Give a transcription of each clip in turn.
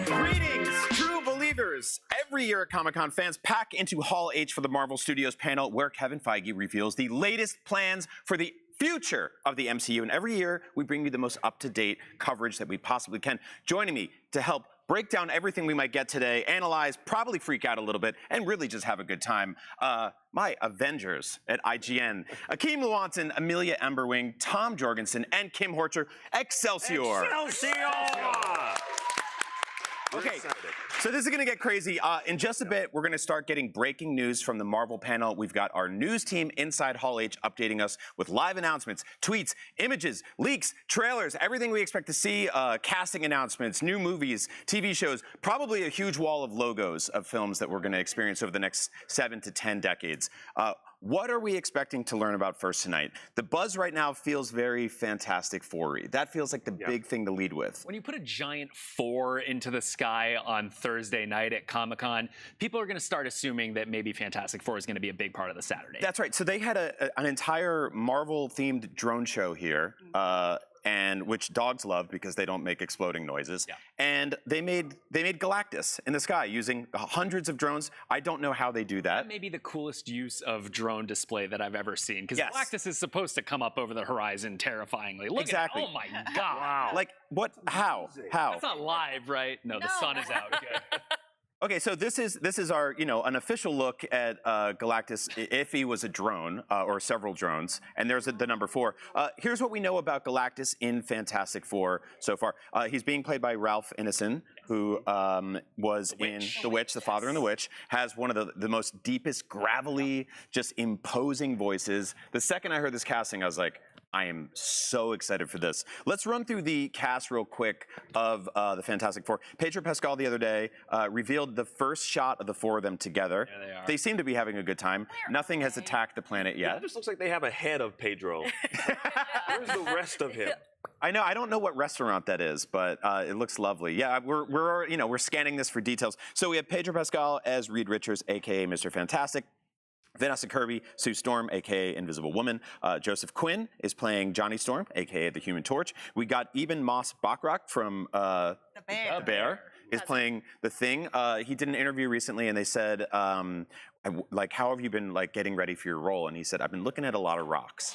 Greetings, true believers! Every year at Comic-Con, fans pack into Hall H for the Marvel Studios panel where Kevin Feige reveals the latest plans for the future of the MCU. And every year, we bring you the most up-to-date coverage that we possibly can. Joining me to help break down everything we might get today, analyze, probably freak out a little bit, and really just have a good time. My Avengers at IGN. Akeem Lewontin, Amelia Emberwing, Tom Jorgensen, and Kim Horcher. Excelsior! Excelsior! Okay, so this is going to get crazy. In just a bit, we're going to start getting breaking news from the Marvel panel. We've got our news team inside Hall H updating us with live announcements, tweets, images, leaks, trailers, everything we expect to see, casting announcements, new movies, TV shows, probably a huge wall of logos of films that we're going to experience over the next 7 to 10 decades. What are we expecting to learn about first tonight? The buzz right now feels very Fantastic Four-y. That feels like the big thing to lead with. When you put a giant 4 into the sky on Thursday night at Comic-Con, people are going to start assuming that maybe Fantastic Four is going to be a big part of the Saturday. That's right. So they had an entire Marvel-themed drone show here, and which dogs love because they don't make exploding noises. Yeah. And they made Galactus in the sky using hundreds of drones. I don't know how they do that. That may be the coolest use of drone display that I've ever seen, because Galactus is supposed to come up over the horizon terrifyingly. Look at it. Oh my God. Wow. Like, what? How? That's not live, right? No, the sun is out. Good. Okay, so this is our, an official look at Galactus if he was a drone, or several drones, and there's the number 4. Here's what we know about Galactus in Fantastic Four so far. He's being played by Ralph Ineson, who was in The Witch, the father in The Witch, has one of the most deepest, gravelly, just imposing voices. The second I heard this casting, I was like, I am so excited for this. Let's run through the cast real quick of the Fantastic Four. Pedro Pascal the other day revealed the first shot of the 4 of them together. Yeah, they are. They seem to be having a good time. Nothing has attacked the planet yet. It just looks like they have a head of Pedro. Where's the rest of him? I know. I don't know what restaurant that is, but it looks lovely. Yeah, we're scanning this for details. So we have Pedro Pascal as Reed Richards, aka Mr. Fantastic. Vanessa Kirby, Sue Storm, a.k.a. Invisible Woman. Joseph Quinn is playing Johnny Storm, a.k.a. the Human Torch. We got Ebon Moss-Bachrach from The Bear is playing the Thing. He did an interview recently, and they said, how have you been getting ready for your role? And he said, I've been looking at a lot of rocks.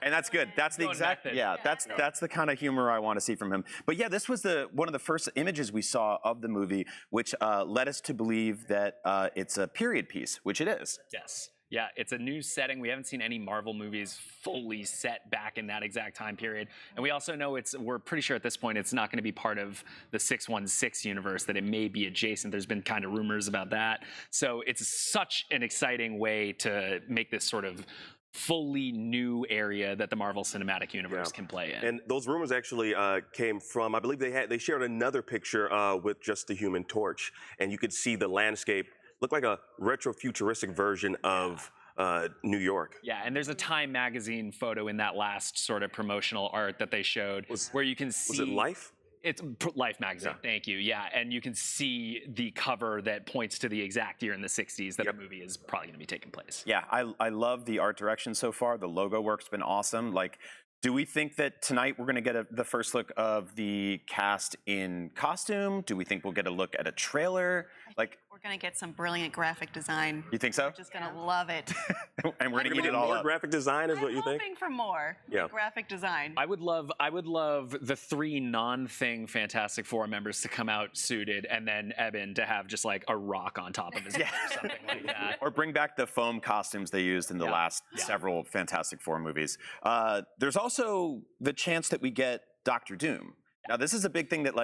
And that's good. That's the exact, that's the kind of humor I want to see from him. But yeah, this was one of the first images we saw of the movie, which led us to believe that it's a period piece, which it is. Yes. Yeah, it's a new setting. We haven't seen any Marvel movies fully set back in that exact time period. And we also know we're pretty sure at this point it's not going to be part of the 616 universe, that it may be adjacent. There's been kind of rumors about that. So it's such an exciting way to make this sort of fully new area that the Marvel Cinematic Universe can play in. And those rumors actually came from, I believe they shared another picture with just the Human Torch, and you could see the landscape look like a retro-futuristic version of New York. Yeah, and there's a Time magazine photo in that last sort of promotional art that they showed where you can see... Was it Life? It's Life magazine, thank you. Yeah, and you can see the cover that points to the exact year in the 60s that the movie is probably going to be taking place. Yeah, I love the art direction so far. The logo work's been awesome. Do we think that tonight we're going to get the first look of the cast in costume? Do we think we'll get a look at a trailer? We're going to get some brilliant graphic design. You think so? We're just going to love it. And we're going to eat it all more up. Graphic design is what you think? I'm hoping for more graphic design. I would love the 3 non-Thing Fantastic Four members to come out suited, and then Ebon to have just a rock on top of his head or something like that. Or bring back the foam costumes they used in the last several Fantastic Four movies. There's also the chance that we get Doctor Doom. Now, this is a big thing that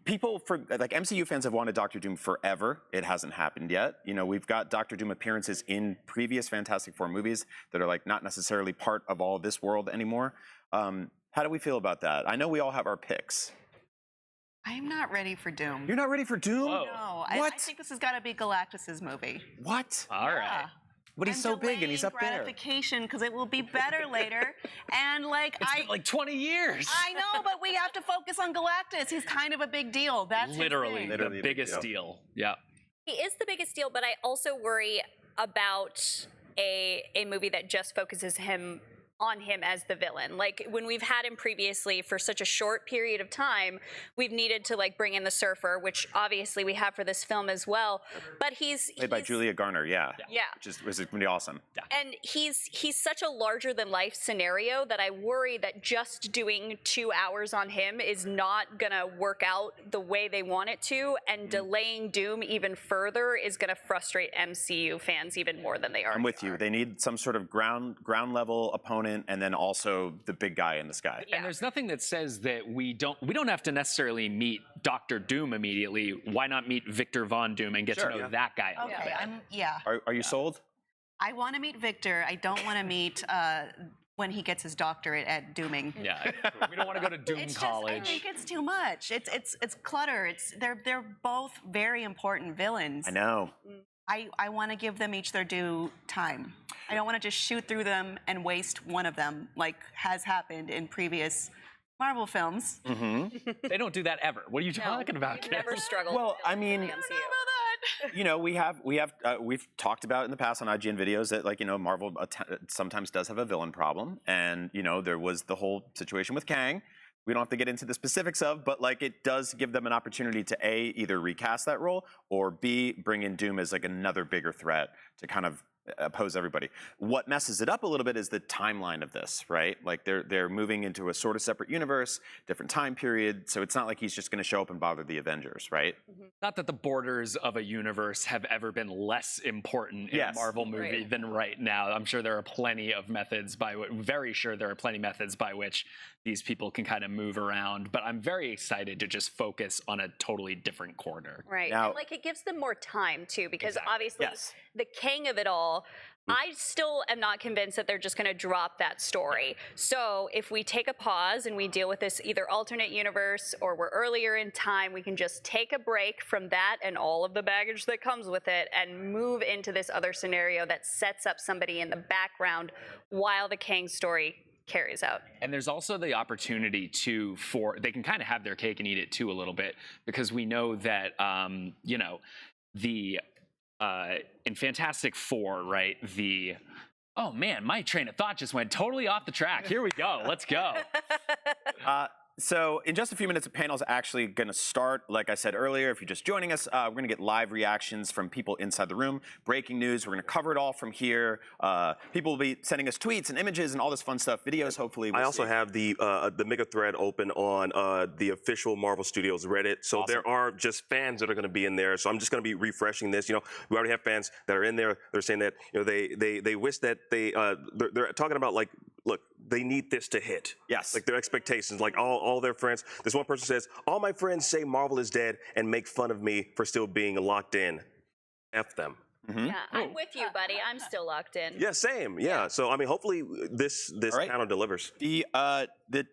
people MCU fans have wanted Doctor Doom forever. It hasn't happened yet. We've got Doctor Doom appearances in previous Fantastic Four movies that are not necessarily part of all this world anymore. How do we feel about that? I know we all have our picks. I'm not ready for Doom. You're not ready for Doom? Whoa. No, What? I think this has got to be Galactus's movie. What? All right. But he's so big and he's up there. Gratification because it will be better later. And It's been 20 years. I know, but we have to focus on Galactus. He's kind of a big deal. That's literally the biggest deal. Yeah. He is the biggest deal, but I also worry about a movie that just focuses him on him as the villain. Like when we've had him previously for such a short period of time, we've needed to like bring in the Surfer, which obviously we have for this film as well. But he's Played by Julia Garner, yeah. Yeah. Which is really awesome. And he's such a larger than life scenario that I worry that just doing 2 hours on him is not gonna work out the way they want it to, and delaying Doom even further is gonna frustrate MCU fans even more than they are. I'm with you. They need some sort of ground level opponent, and then also the big guy in the sky. And there's nothing that says that we don't have to necessarily meet Dr. Doom immediately. Why not meet Victor Von Doom and get to know that guy a little bit? Are you sold? I want to meet Victor. I don't want to meet when he gets his doctorate at dooming. Yeah, we don't want to go to Doom College. I think it's too much. It's clutter. They're both very important villains. I know. I want to give them each their due time. I don't want to just shoot through them and waste one of them, like has happened in previous Marvel films. They don't do that ever. What are you talking about? We've never struggled. Well, I mean, you know, we've talked about in the past on IGN videos that, like, you know, Marvel sometimes does have a villain problem, and you know, there was the whole situation with Kang. We don't have to get into the specifics of, but like it does give them an opportunity to A, either recast that role, or B, bring in Doom as like another bigger threat to kind of oppose everybody. What messes it up a little bit is the timeline of this, right? Like they're moving into a sort of separate universe, different time period, so it's not like he's just going to show up and bother the Avengers, right? Not that the borders of a universe have ever been less important in a Marvel movie than right now. I'm sure there are plenty of methods very sure there are plenty of methods by which these people can kind of move around, but I'm very excited to just focus on a totally different corner. Right, Now, and like it gives them more time too, because obviously the Kang of it all, I still am not convinced that they're just going to drop that story. So if we take a pause and we deal with this either alternate universe or we're earlier in time, we can just take a break from that and all of the baggage that comes with it and move into this other scenario that sets up somebody in the background while the Kang story carries out. And there's also the opportunity they can kind of have their cake and eat it too a little bit, because we know that, you know, in Fantastic Four, right, oh man, my train of thought just went totally off the track. Here we go. Let's go. So in just a few minutes, the panel is actually going to start. Like I said earlier, if you're just joining us, we're going to get live reactions from people inside the room, breaking news. We're going to cover it all from here. People will be sending us tweets and images and all this fun stuff, videos, hopefully. I also have the mega thread open on the official Marvel Studios Reddit. So there are just fans that are going to be in there. So I'm just going to be refreshing this. You know, we already have fans that are in there. They're saying that, you know, they wish that they're talking about, like, look, they need this to hit. Yes. Like their expectations, like all their friends. This one person says, all my friends say Marvel is dead and make fun of me for still being locked in. F them. Yeah, I'm with you, buddy. I'm still locked in. Yeah, same. Yeah. So, I mean, hopefully this panel delivers. The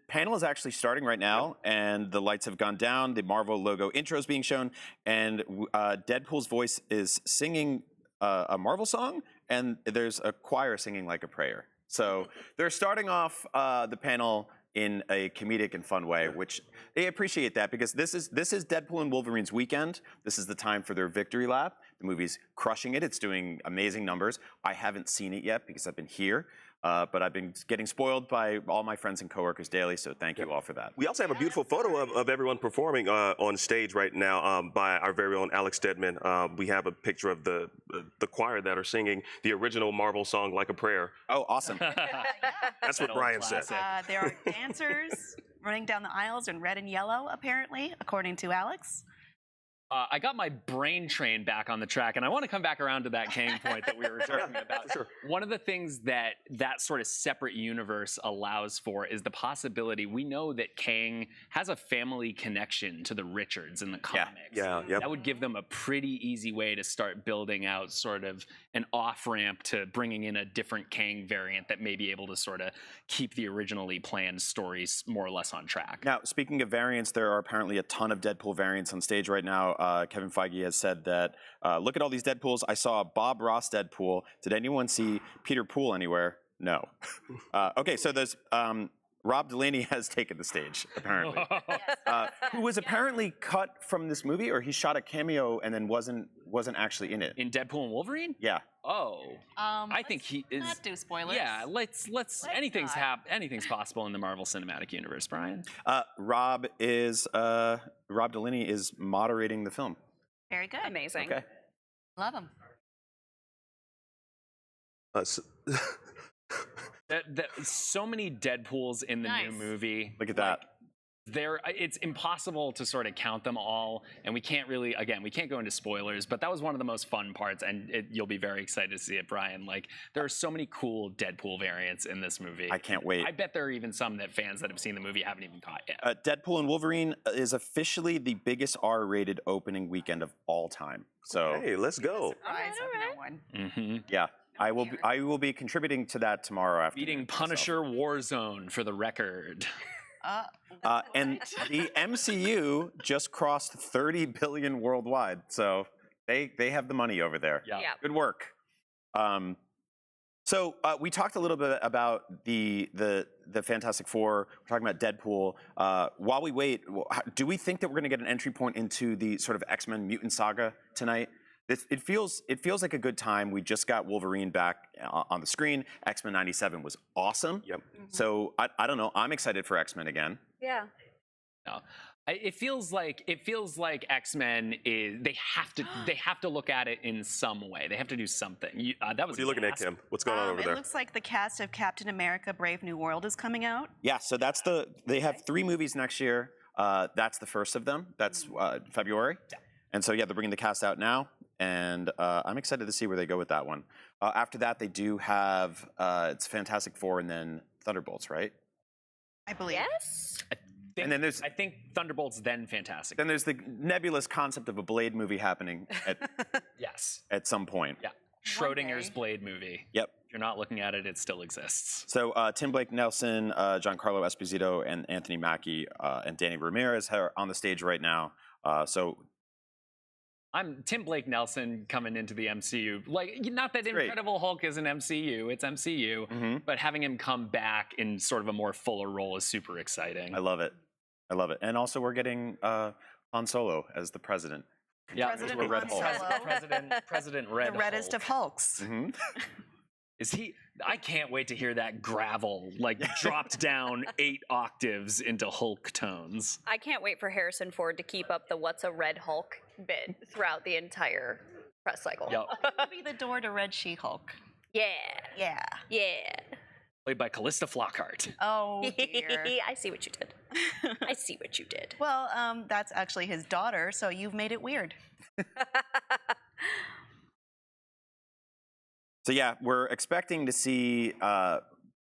panel is actually starting right now, and the lights have gone down. The Marvel logo intro is being shown, and Deadpool's voice is singing a Marvel song, and there's a choir singing like a prayer. So they're starting off the panel in a comedic and fun way, which they appreciate that, because this is Deadpool and Wolverine's weekend. This is the time for their victory lap. The movie's crushing it. It's doing amazing numbers. I haven't seen it yet because I've been here, but I've been getting spoiled by all my friends and coworkers daily, so thank you all for that. We also have a beautiful photo of everyone performing on stage right now by our very own Alex Stedman. We have a picture of the choir that are singing the original Marvel song, Like a Prayer. Oh, awesome. That's what Brian said. There are dancers running down the aisles in red and yellow, apparently, according to Alex. I got my brain train back on the track, and I want to come back around to that Kang point that we were talking about. Sure. One of the things that sort of separate universe allows for is the possibility. We know that Kang has a family connection to the Richards in the comics. Yeah. That would give them a pretty easy way to start building out sort of an off-ramp to bringing in a different Kang variant that may be able to sort of keep the originally planned stories more or less on track. Now, speaking of variants, there are apparently a ton of Deadpool variants on stage right now. Kevin Feige has said that, look at all these Deadpools. I saw a Bob Ross Deadpool. Did anyone see Peter Poole anywhere? No. Okay, so there's Rob Delaney has taken the stage, apparently. Who was apparently cut from this movie, or he shot a cameo and then wasn't actually in it. In Deadpool and Wolverine? Yeah. Oh, I think he is. Not do spoilers. Yeah, let's anything's anything's possible in the Marvel Cinematic Universe, Brian. Rob Delaney is moderating the film. Very good. Amazing. Okay. Love him. So many Deadpools in the new movie. Look at that. It's impossible to sort of count them all, and we can't go into spoilers, but that was one of the most fun parts, and you'll be very excited to see it, Brian. Like, there are so many cool Deadpool variants in this movie. I can't wait. I bet there are even some that fans that have seen the movie haven't even caught yet. Deadpool and Wolverine is officially the biggest R-rated opening weekend of all time. So, hey, let's go. Surprise of no one. Mm-hmm. yeah. I will be contributing to that tomorrow after. Beating Punisher Warzone for the record. And the MCU just crossed 30 billion worldwide, so they have the money over there. Yeah. Good work. So we talked a little bit about the Fantastic Four. We're talking about Deadpool. While we wait, do we think that we're going to get an entry point into the sort of X-Men mutant saga tonight? It feels like a good time. We just got Wolverine back on the screen. X-Men '97 was awesome. Yep. So I don't know. I'm excited for X-Men again. Yeah. No. It feels like X-Men is they have to look at it in some way. They have to do something. That was What are you looking at, Kim? What's going on over It there? looks like the cast of Captain America: Brave New World is coming out. Yeah. So they have 3 movies next year. That's the first of them. That's February. Yeah. And so they're bringing the cast out now. And I'm excited to see where they go with that one. After that, they do have it's Fantastic Four and then Thunderbolts, right? I believe. Yes. And then I think Thunderbolts, then Fantastic. Then there's the nebulous concept of a Blade movie happening Yes. at some point. Yeah. Schrodinger's Blade movie. Yep. If you're not looking at it, it still exists. So Tim Blake Nelson, Giancarlo Esposito, and Anthony Mackie and Danny Ramirez are on the stage right now. So I'm Tim Blake Nelson coming into the MCU. Like, not that great. Incredible Hulk is an MCU, it's MCU, but having him come back in sort of a more fuller role is super exciting. I love it. And also we're getting Han Solo as the president. Yeah, President we're Red Han Hulk. Solo. President Red The reddest Hulk. of Hulks. Mm-hmm. Is he? I can't wait to hear that gravel, like dropped down 8 octaves into Hulk tones. I can't wait for Harrison Ford to keep up the "What's a Red Hulk" bit throughout the entire press cycle. Yep. It'll be the door to Red She-Hulk. Yeah. Yeah. Yeah. Played by Callista Flockhart. Oh dear. I see what you did. I see what you did. Well, that's actually his daughter, so you've made it weird. So yeah, we're expecting to see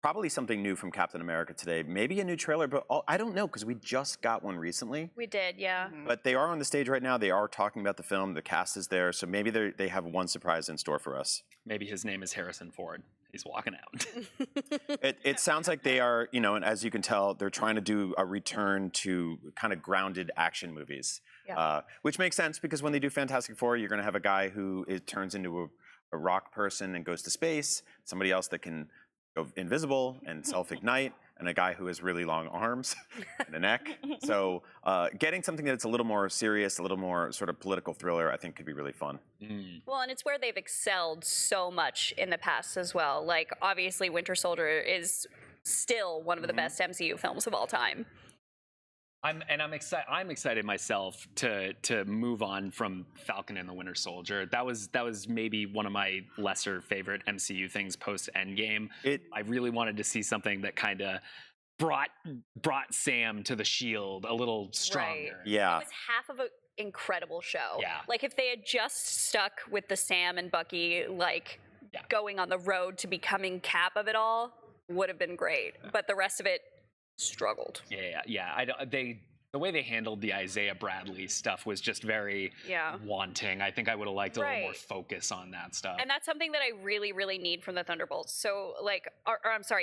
probably something new from Captain America today. Maybe a new trailer, but I don't know because we just got one recently. We did, yeah. But they are on the stage right now. They are talking about the film. The cast is there, so maybe they have one surprise in store for us. Maybe his name is Harrison Ford. He's walking out. It sounds like they are, and as you can tell, they're trying to do a return to kind of grounded action movies, which makes sense because when they do Fantastic Four, you're going to have a guy who turns into a rock person and goes to space, somebody else that can go invisible and self-ignite, and a guy who has really long arms and a neck. So getting something that's a little more serious, a little more sort of political thriller, I think could be really fun. Well, and it's where they've excelled so much in the past as well. Like, obviously, Winter Soldier is still one of the best MCU films of all time. I'm excited myself to move on from Falcon and the Winter Soldier. That was maybe one of my lesser favorite MCU things post Endgame. I really wanted to see something that kind of brought Sam to the Shield a little stronger. Right. Yeah. It was half of an incredible show. Yeah. Like, if they had just stuck with the Sam and Bucky, going on the road to becoming Cap of it all, would have been great. But the rest of it struggled. Yeah. The way they handled the Isaiah Bradley stuff was just very wanting. I think I would have liked a little more focus on that stuff. And that's something that I really, really need from the Thunderbolts. So,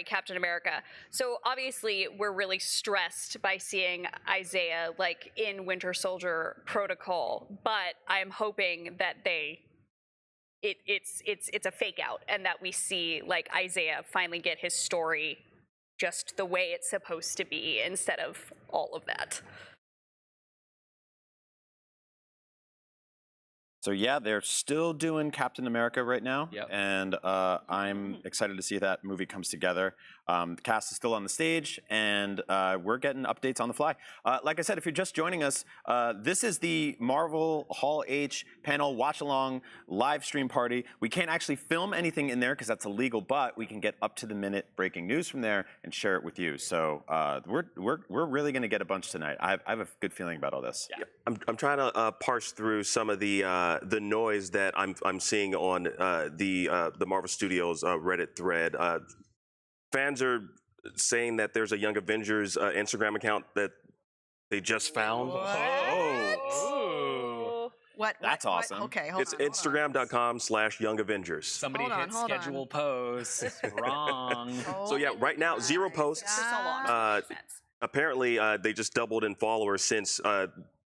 Captain America. So, obviously, we're really stressed by seeing Isaiah, in Winter Soldier protocol. But I'm hoping that it's a fake out and that we see, Isaiah finally get his story just the way it's supposed to be instead of all of that. So yeah, they're still doing Captain America right now, and I'm excited to see that movie comes together. The cast is still on the stage, and we're getting updates on the fly. Like I said, if you're just joining us, this is the Marvel Hall H panel watch-along live stream party. We can't actually film anything in there because that's illegal, but we can get up-to-the-minute breaking news from there and share it with you. So we're really going to get a bunch tonight. I have a good feeling about all this. Yeah. I'm trying to parse through some of the noise that I'm seeing on the Marvel Studios Reddit thread. Fans are saying that there's a Young Avengers Instagram account that they just found. What? That's awesome. Okay, hold It's on. Instagram.com/Young Avengers. Somebody Hold on, hit hold schedule on. post. Wrong. So yeah, right now 0 posts. Apparently, they just doubled in followers since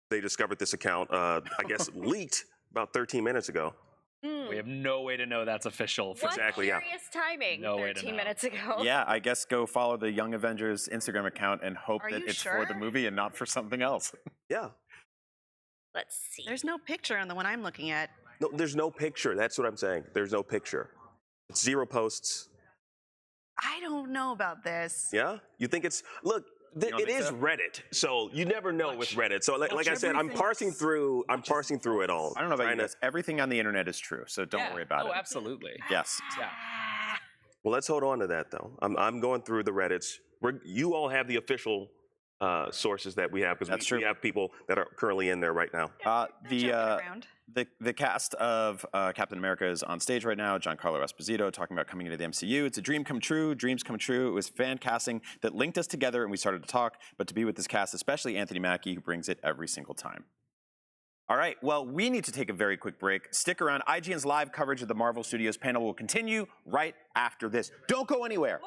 they discovered this account. I guess leaked about 13 minutes ago. We have no way to know that's official. What Exactly, yeah. curious timing No way to 13 know. minutes ago. Yeah, I guess go follow the Young Avengers Instagram account and hope Are that you it's for the sure? movie and not for something else. Yeah. Let's see. There's no picture on the one I'm looking at. No, there's no picture. That's what I'm saying. There's no picture. It's 0 posts. I don't know about this. Yeah? You think it's look? don't It think is so? Reddit, so you never know with Reddit. So like I said, I'm parsing through it all. I don't know about you Trying to- guys. Everything on the internet is true, so don't worry about Oh, it. absolutely. Yes. Yeah. Well, let's hold on to that though. I'm going through the Reddits. You all have the official sources that we have That's because true. we have people that are currently in there right now. Joking around. The cast of Captain America is on stage right now. Giancarlo Esposito talking about coming into the MCU. It's a dream come true. Dreams come true. It was fan casting that linked us together, and we started to talk. But to be with this cast, especially Anthony Mackie, who brings it every single time. All right, well, we need to take a very quick break. Stick around. IGN's live coverage of the Marvel Studios panel will continue right after this. Don't go anywhere.